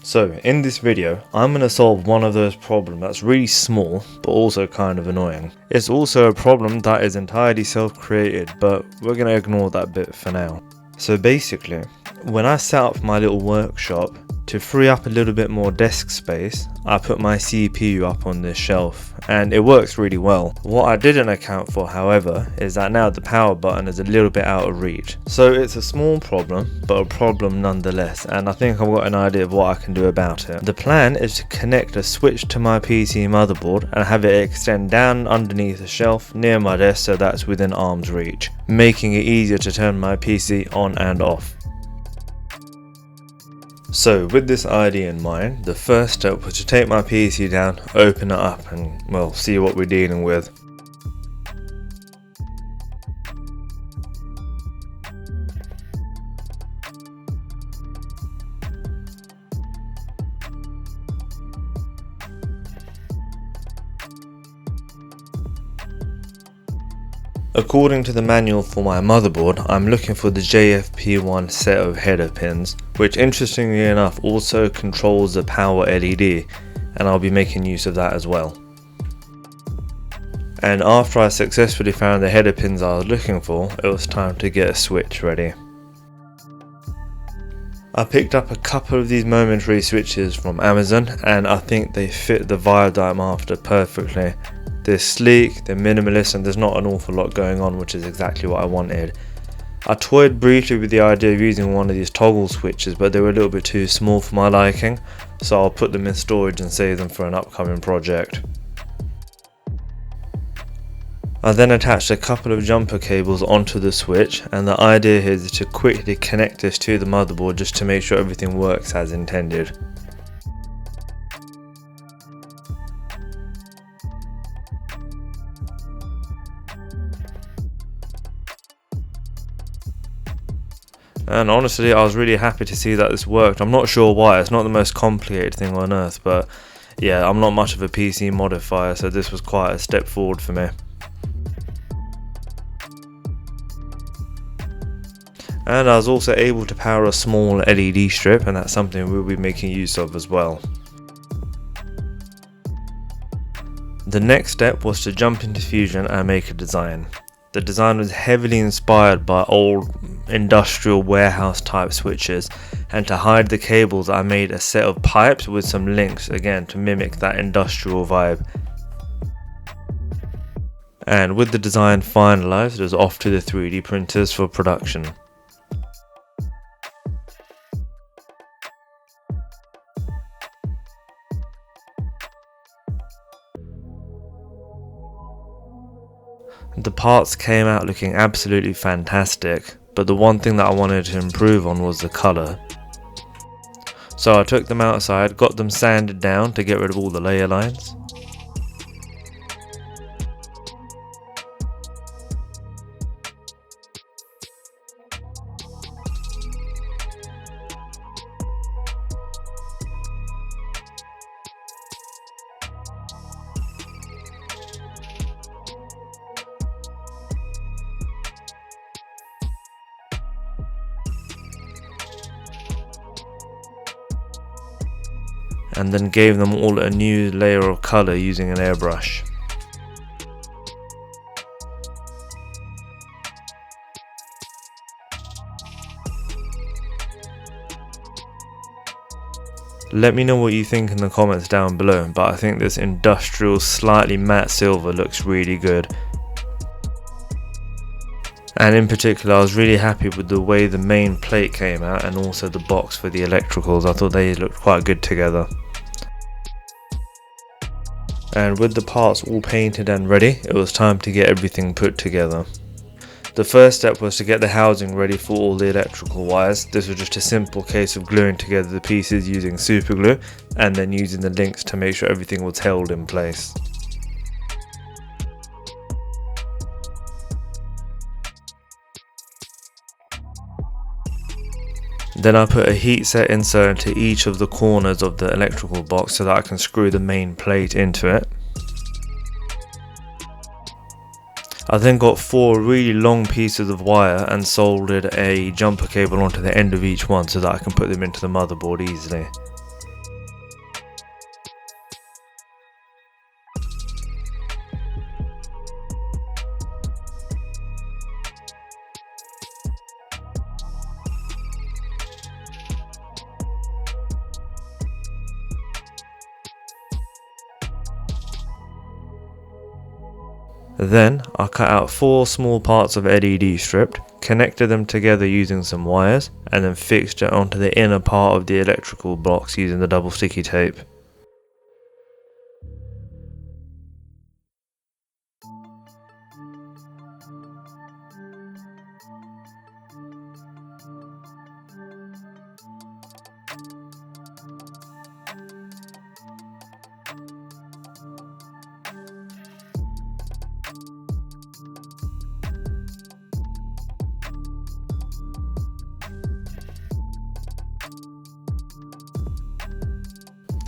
So in this video, I'm going to solve one of those problems that's really small, but also kind of annoying. It's also a problem that is entirely self-created, but we're going to ignore that bit for now. So basically, when I set up my little workshop, to free up a little bit more desk space, I put my CPU up on this shelf, and it works really well. What I didn't account for, however, is that now the power button is a little bit out of reach. So it's a small problem, but a problem nonetheless, and I think I've got an idea of what I can do about it. The plan is to connect a switch to my PC motherboard and have it extend down underneath the shelf near my desk so that's within arm's reach, making it easier to turn my PC on and off. So with this idea in mind, the first step was to take my PC down, open it up and, well, see what we're dealing with. According to the manual for my motherboard, I'm looking for the JFP1 set of header pins, which interestingly enough also controls the power LED, and I'll be making use of that as well. And after I successfully found the header pins I was looking for, it was time to get a switch ready. I picked up a couple of these momentary switches from Amazon, and I think they fit the vibe that I'm after perfectly. They're sleek, they're minimalist, and there's not an awful lot going on, which is exactly what I wanted. I toyed briefly with the idea of using one of these toggle switches, but they were a little bit too small for my liking, so I'll put them in storage and save them for an upcoming project. I then attached a couple of jumper cables onto the switch, and the idea here is to quickly connect this to the motherboard just to make sure everything works as intended. And honestly, I was really happy to see that this worked. I'm not sure why, it's not the most complicated thing on earth, but yeah, I'm not much of a PC modifier, so this was quite a step forward for me. And I was also able to power a small LED strip, and that's something we'll be making use of as well. The next step was to jump into Fusion and make a design. The design was heavily inspired by old industrial warehouse type switches, and to hide the cables I made a set of pipes with some links, again to mimic that industrial vibe. And with the design finalised, it was off to the 3D printers for production. The parts came out looking absolutely fantastic, but the one thing that I wanted to improve on was the colour. So I took them outside, got them sanded down to get rid of all the layer lines. And then gave them all a new layer of colour using an airbrush. Let me know what you think in the comments down below, but I think this industrial slightly matte silver looks really good. And in particular, I was really happy with the way the main plate came out and also the box for the electricals. I thought they looked quite good together. And with the parts all painted and ready, it was time to get everything put together. The first step was to get the housing ready for all the electrical wires. This was just a simple case of gluing together the pieces using super glue and then using the links to make sure everything was held in place. Then I put a heatset insert into each of the corners of the electrical box so that I can screw the main plate into it. I then got 4 really long pieces of wire and soldered a jumper cable onto the end of each one so that I can put them into the motherboard easily. Then I cut out 4 small parts of LED strip, connected them together using some wires, and then fixed it onto the inner part of the electrical box using the double sticky tape.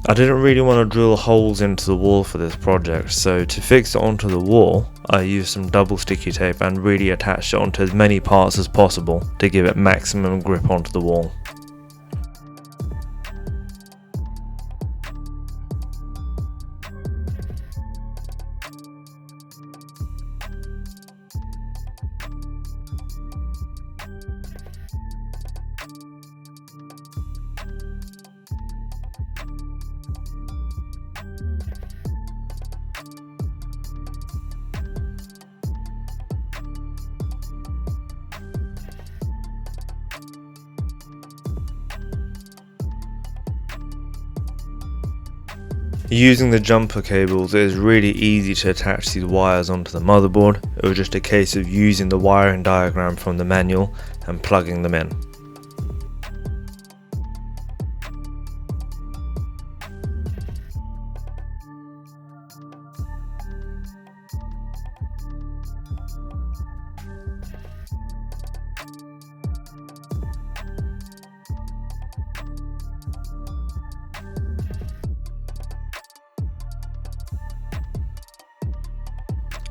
I didn't really want to drill holes into the wall for this project, so to fix it onto the wall, I used some double sticky tape and really attached it onto as many parts as possible to give it maximum grip onto the wall. Using the jumper cables, it is really easy to attach these wires onto the motherboard. It was just a case of using the wiring diagram from the manual and plugging them in.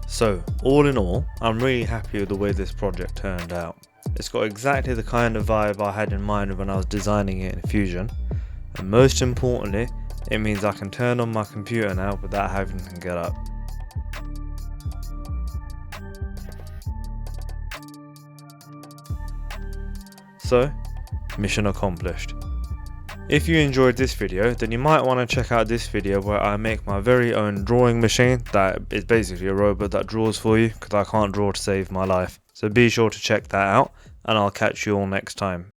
So, all in all, I'm really happy with the way this project turned out. It's got exactly the kind of vibe I had in mind when I was designing it in Fusion, and most importantly, it means I can turn on my computer now without having to get up. So, mission accomplished. If you enjoyed this video, then you might want to check out this video where I make my very own drawing machine that is basically a robot that draws for you because I can't draw to save my life. So be sure to check that out, and I'll catch you all next time.